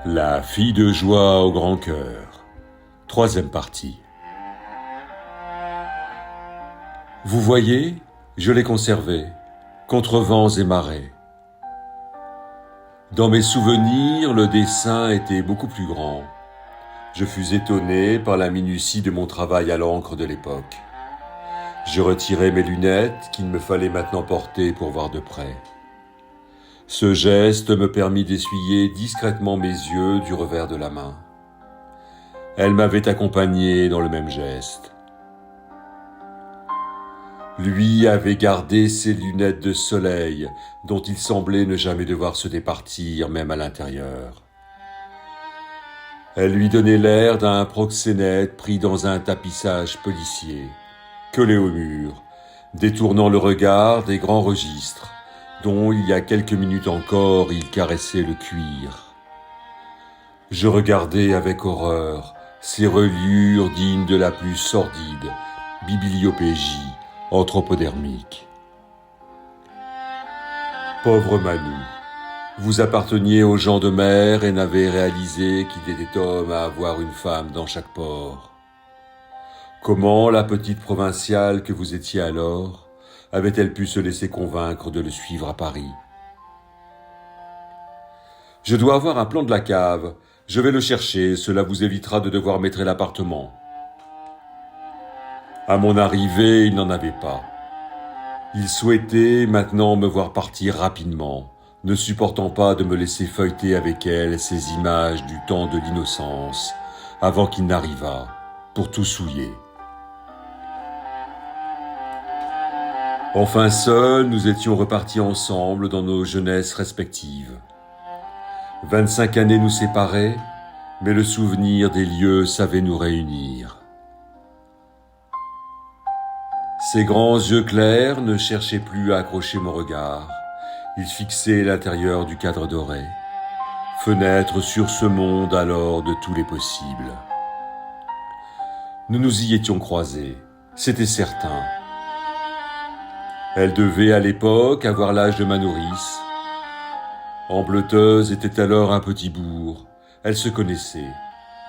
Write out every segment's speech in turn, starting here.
La fille de joie au grand cœur. Troisième partie. Vous voyez, je l'ai conservé, contre vents et marées. Dans mes souvenirs, le dessin était beaucoup plus grand. Je fus étonné par la minutie de mon travail à l'encre de l'époque. Je retirai mes lunettes qu'il me fallait maintenant porter pour voir de près. Ce geste me permit d'essuyer discrètement mes yeux du revers de la main. Elle m'avait accompagné dans le même geste. Lui avait gardé ses lunettes de soleil, dont il semblait ne jamais devoir se départir, même à l'intérieur. Elle lui donnait l'air d'un proxénète pris dans un tapissage policier, collé au mur, détournant le regard des grands registres, dont il y a quelques minutes encore il caressait le cuir. Je regardais avec horreur ces reliures dignes de la plus sordide bibliopégie anthropodermique. Pauvre Manu, vous apparteniez aux gens de mer et n'avez réalisé qu'il était homme à avoir une femme dans chaque port. Comment la petite provinciale que vous étiez alors avait-elle pu se laisser convaincre de le suivre à Paris? Je dois avoir un plan de la cave. Je vais le chercher, cela vous évitera de devoir maîtriser l'appartement. À mon arrivée, il n'en avait pas. Il souhaitait maintenant me voir partir rapidement, ne supportant pas de me laisser feuilleter avec elle ces images du temps de l'innocence, avant qu'il n'arrivât, pour tout souiller. Enfin seuls, nous étions repartis ensemble dans nos jeunesses respectives. 25 années nous séparaient, mais le souvenir des lieux savait nous réunir. Ses grands yeux clairs ne cherchaient plus à accrocher mon regard. Ils fixaient l'intérieur du cadre doré, fenêtre sur ce monde alors de tous les possibles. Nous nous y étions croisés, c'était certain. Elle devait à l'époque avoir l'âge de ma nourrice. Ambleteuse était alors un petit bourg. Elle se connaissait.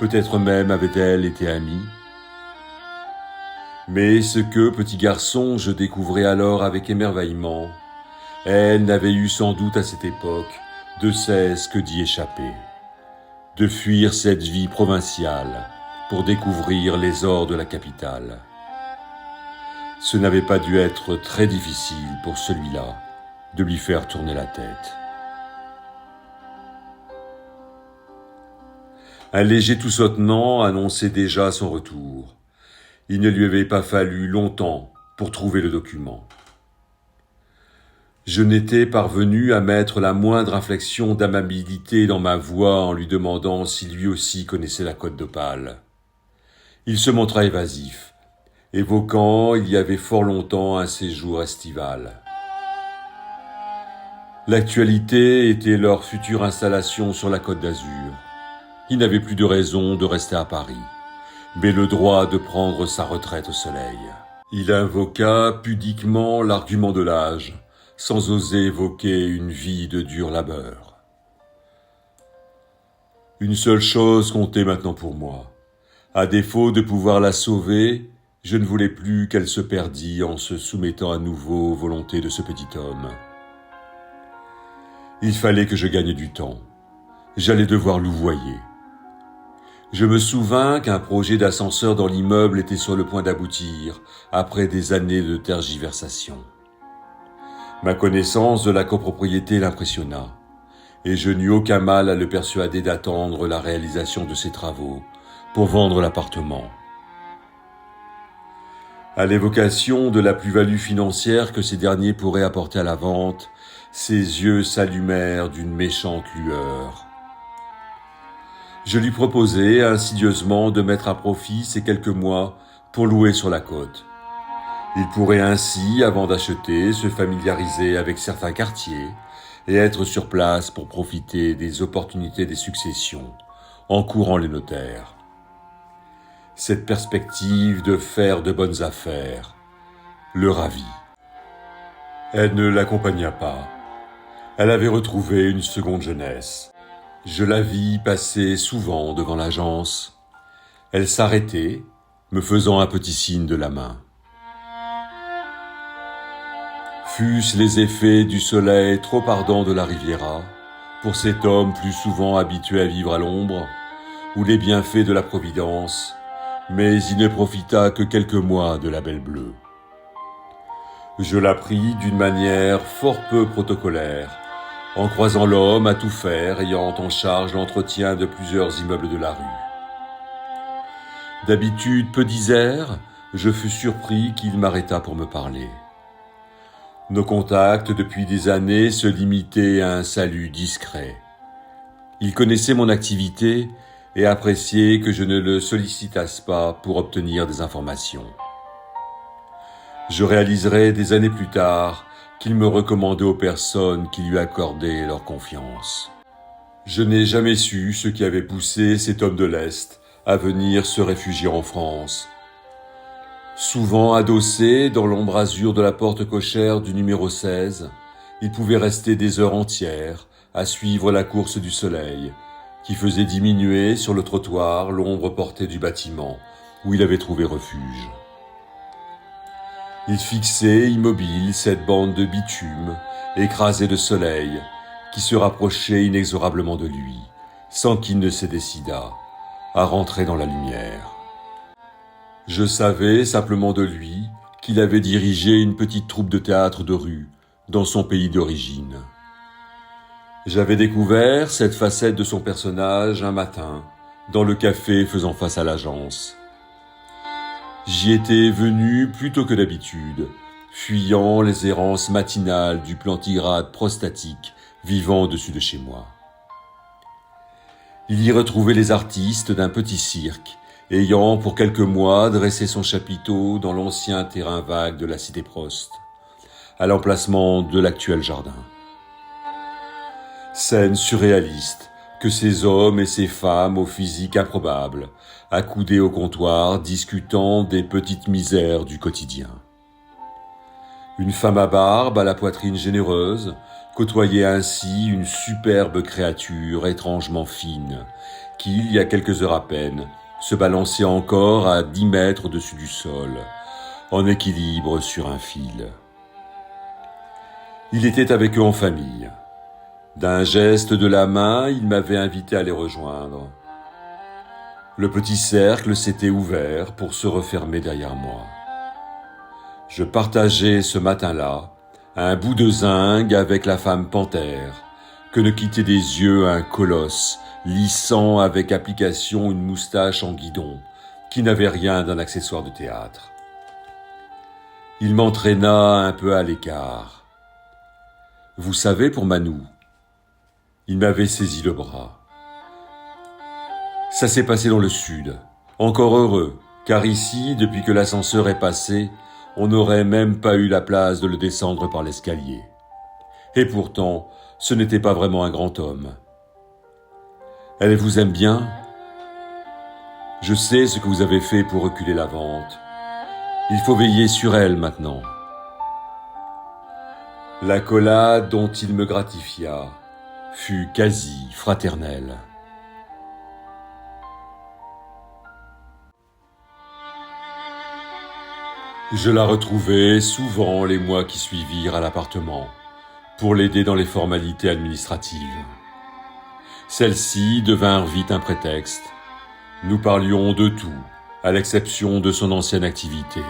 Peut-être même avait-elle été amie. Mais ce que, petit garçon, je découvrais alors avec émerveillement, elle n'avait eu sans doute à cette époque de cesse que d'y échapper, de fuir cette vie provinciale pour découvrir les ors de la capitale. Ce n'avait pas dû être très difficile pour celui-là de lui faire tourner la tête. Un léger tout-sautenant annonçait déjà son retour. Il ne lui avait pas fallu longtemps pour trouver le document. Je n'étais parvenu à mettre la moindre inflexion d'amabilité dans ma voix en lui demandant si lui aussi connaissait la Côte d'Opale. Il se montra évasif, évoquant il y avait fort longtemps un séjour estival. L'actualité était leur future installation sur la Côte d'Azur. Il n'avait plus de raison de rester à Paris, mais le droit de prendre sa retraite au soleil. Il invoqua pudiquement l'argument de l'âge, sans oser évoquer une vie de dur labeur. Une seule chose comptait maintenant pour moi. À défaut de pouvoir la sauver, je ne voulais plus qu'elle se perdît en se soumettant à nouveau aux volontés de ce petit homme. Il fallait que je gagne du temps. J'allais devoir louvoyer. Je me souvins qu'un projet d'ascenseur dans l'immeuble était sur le point d'aboutir, après des années de tergiversation. Ma connaissance de la copropriété l'impressionna, et je n'eus aucun mal à le persuader d'attendre la réalisation de ses travaux pour vendre l'appartement. À l'évocation de la plus-value financière que ces derniers pourraient apporter à la vente, ses yeux s'allumèrent d'une méchante lueur. Je lui proposai insidieusement de mettre à profit ces quelques mois pour louer sur la côte. Il pourrait ainsi, avant d'acheter, se familiariser avec certains quartiers et être sur place pour profiter des opportunités des successions, en courant les notaires. Cette perspective de faire de bonnes affaires le ravit. Elle ne l'accompagna pas. Elle avait retrouvé une seconde jeunesse. Je la vis passer souvent devant l'agence. Elle s'arrêtait, me faisant un petit signe de la main. Fût-ce les effets du soleil trop ardent de la Riviera, pour cet homme plus souvent habitué à vivre à l'ombre, ou les bienfaits de la Providence, mais il ne profita que quelques mois de la Belle Bleue. Je l'appris d'une manière fort peu protocolaire, en croisant l'homme à tout faire ayant en charge l'entretien de plusieurs immeubles de la rue. D'habitude peu disert, je fus surpris qu'il m'arrêta pour me parler. Nos contacts depuis des années se limitaient à un salut discret. Il connaissait mon activité et appréciait que je ne le sollicitasse pas pour obtenir des informations. Je réaliserai des années plus tard qu'il me recommandait aux personnes qui lui accordaient leur confiance. Je n'ai jamais su ce qui avait poussé cet homme de l'Est à venir se réfugier en France. Souvent adossé dans l'embrasure de la porte cochère du numéro 16, il pouvait rester des heures entières à suivre la course du soleil, qui faisait diminuer sur le trottoir l'ombre portée du bâtiment où il avait trouvé refuge. Il fixait immobile cette bande de bitume, écrasée de soleil, qui se rapprochait inexorablement de lui, sans qu'il ne se décidât à rentrer dans la lumière. Je savais simplement de lui qu'il avait dirigé une petite troupe de théâtre de rue dans son pays d'origine. J'avais découvert cette facette de son personnage un matin, dans le café faisant face à l'agence. J'y étais venu plus tôt que d'habitude, fuyant les errances matinales du plantigrade prostatique vivant au-dessus de chez moi. Il y retrouvait les artistes d'un petit cirque, ayant pour quelques mois dressé son chapiteau dans l'ancien terrain vague de la cité Prost, à l'emplacement de l'actuel jardin. Scène surréaliste que ces hommes et ces femmes au physique improbable, accoudés au comptoir, discutant des petites misères du quotidien. Une femme à barbe, à la poitrine généreuse, côtoyait ainsi une superbe créature étrangement fine, qui, il y a quelques heures à peine, se balançait encore à 10 mètres au-dessus du sol, en équilibre sur un fil. Il était avec eux en famille. D'un geste de la main, il m'avait invité à les rejoindre. Le petit cercle s'était ouvert pour se refermer derrière moi. Je partageais ce matin-là un bout de zinc avec la femme panthère, que ne quittait des yeux un colosse, lissant avec application une moustache en guidon, qui n'avait rien d'un accessoire de théâtre. Il m'entraîna un peu à l'écart. Vous savez, pour Manou, il m'avait saisi le bras. Ça s'est passé dans le sud. Encore heureux, car ici, depuis que l'ascenseur est passé, on n'aurait même pas eu la place de le descendre par l'escalier. Et pourtant, ce n'était pas vraiment un grand homme. Elle vous aime bien ? Je sais ce que vous avez fait pour reculer la vente. Il faut veiller sur elle maintenant. L'accolade dont il me gratifia fut quasi fraternelle. Je la retrouvai souvent les mois qui suivirent à l'appartement, pour l'aider dans les formalités administratives. Celles-ci devinrent vite un prétexte. Nous parlions de tout, à l'exception de son ancienne activité.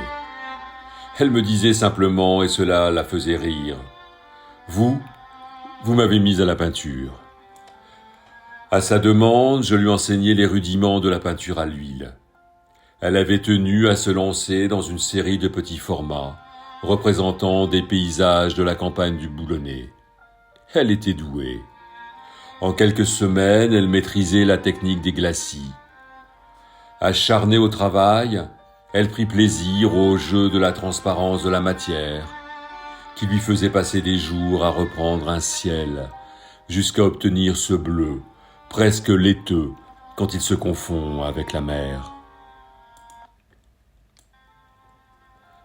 Elle me disait simplement, et cela la faisait rire, « Vous m'avez mise à la peinture. » À sa demande, je lui enseignai les rudiments de la peinture à l'huile. Elle avait tenu à se lancer dans une série de petits formats, représentant des paysages de la campagne du Boulonnais. Elle était douée. En quelques semaines, elle maîtrisait la technique des glacis. Acharnée au travail, elle prit plaisir au jeu de la transparence de la matière, qui lui faisait passer des jours à reprendre un ciel, jusqu'à obtenir ce bleu, presque laiteux, quand il se confond avec la mer.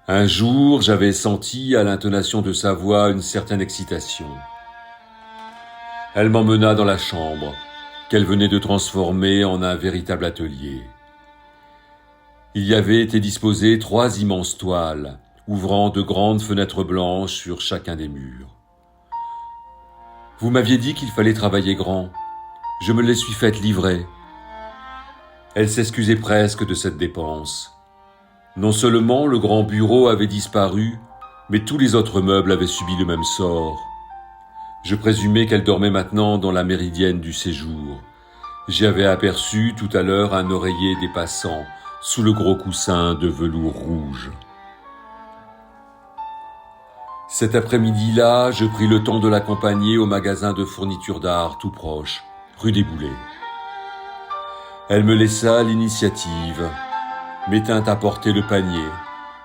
Un jour, j'avais senti à l'intonation de sa voix une certaine excitation. Elle m'emmena dans la chambre, qu'elle venait de transformer en un véritable atelier. Il y avait été disposé 3 immenses toiles, ouvrant de grandes fenêtres blanches sur chacun des murs. Vous m'aviez dit qu'il fallait travailler grand. Je me les suis faites livrer. Elle s'excusait presque de cette dépense. Non seulement le grand bureau avait disparu, mais tous les autres meubles avaient subi le même sort. Je présumais qu'elle dormait maintenant dans la méridienne du séjour. J'y avais aperçu tout à l'heure un oreiller dépassant sous le gros coussin de velours rouge. Cet après-midi-là, je pris le temps de l'accompagner au magasin de fournitures d'art tout proche, rue des Boulets. Elle me laissa l'initiative, m'étint à porter le panier,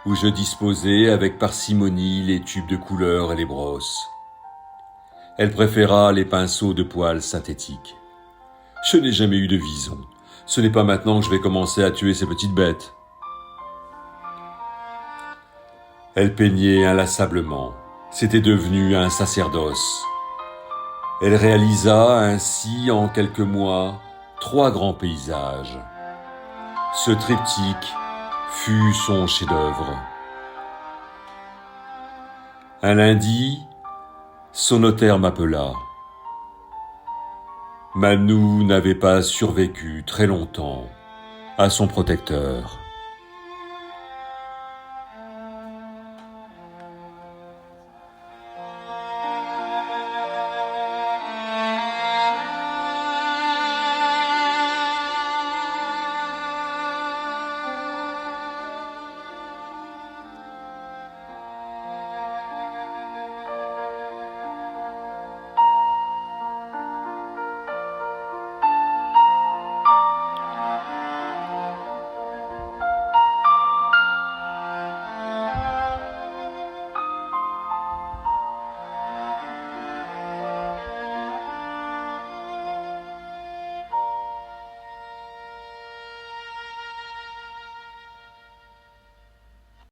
où je disposais avec parcimonie les tubes de couleur et les brosses. Elle préféra les pinceaux de poils synthétiques. Je n'ai jamais eu de vison. Ce n'est pas maintenant que je vais commencer à tuer ces petites bêtes. Elle peignait inlassablement. C'était devenu un sacerdoce. Elle réalisa ainsi en quelques mois 3 grands paysages. Ce triptyque fut son chef-d'œuvre. Un lundi, son notaire m'appela. Manou n'avait pas survécu très longtemps à son protecteur.